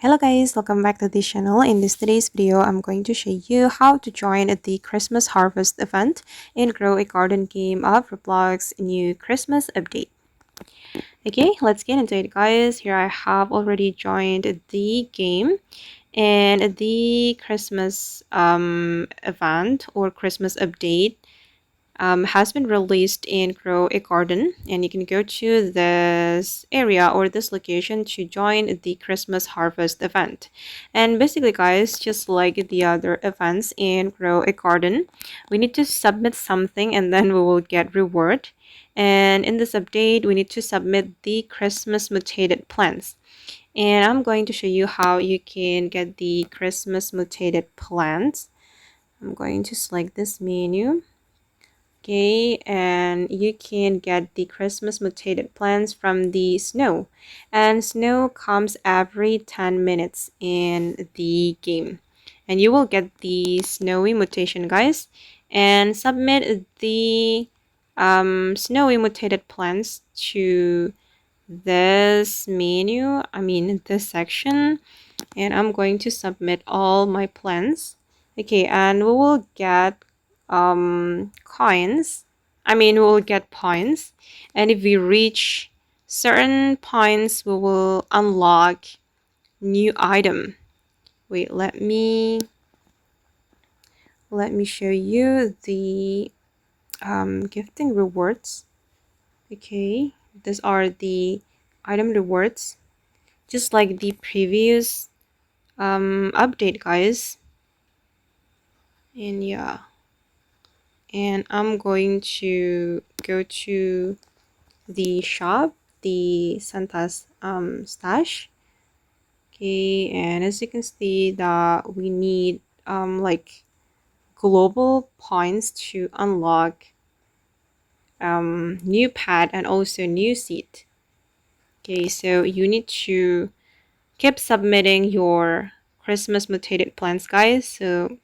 Hello guys, welcome back to this channel. In today's video, I'm going to show you how to join the Christmas Harvest event and grow a garden game of Roblox new Christmas update. Okay, let's get into it guys. Here I have already joined the game and the Christmas event or Christmas update has been released in Grow a Garden, and you can go to this area or this location to join the Christmas Harvest event. And basically, guys, just like the other events in Grow a Garden, we need to submit something and then we will get reward. And in this update, we need to submit the Christmas mutated plants. And I'm going to show you how you can get the Christmas mutated plants. I'm going to select this menu. Okay, and you can get the Christmas mutated plants from the snow. And snow comes every 10 minutes in the game. And you will get the snowy mutation, guys. And submit the snowy mutated plants to this menu, this section. And I'm going to submit all my plants. Okay, and we will get coins. We will get points, and if we reach certain points we will unlock new item. Wait, let me show you the gifting rewards. Okay, these are the item rewards, just like the previous update, guys. And yeah, and I'm going to go to the shop, the Santa's stash. Okay, and as you can see that we need like global points to unlock new pad and also new seat. Okay, so you need to keep submitting your Christmas mutated plants, guys, so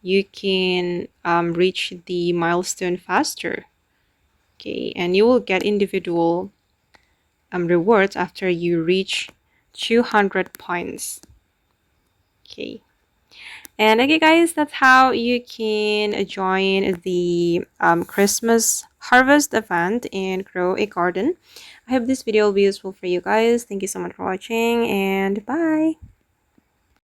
you can reach the milestone faster. Okay, and you will get individual rewards after you reach 200 points. Okay, and okay guys, that's how you can join the Christmas harvest event and grow a garden. I hope this video will be useful for you guys. Thank you so much for watching, and bye.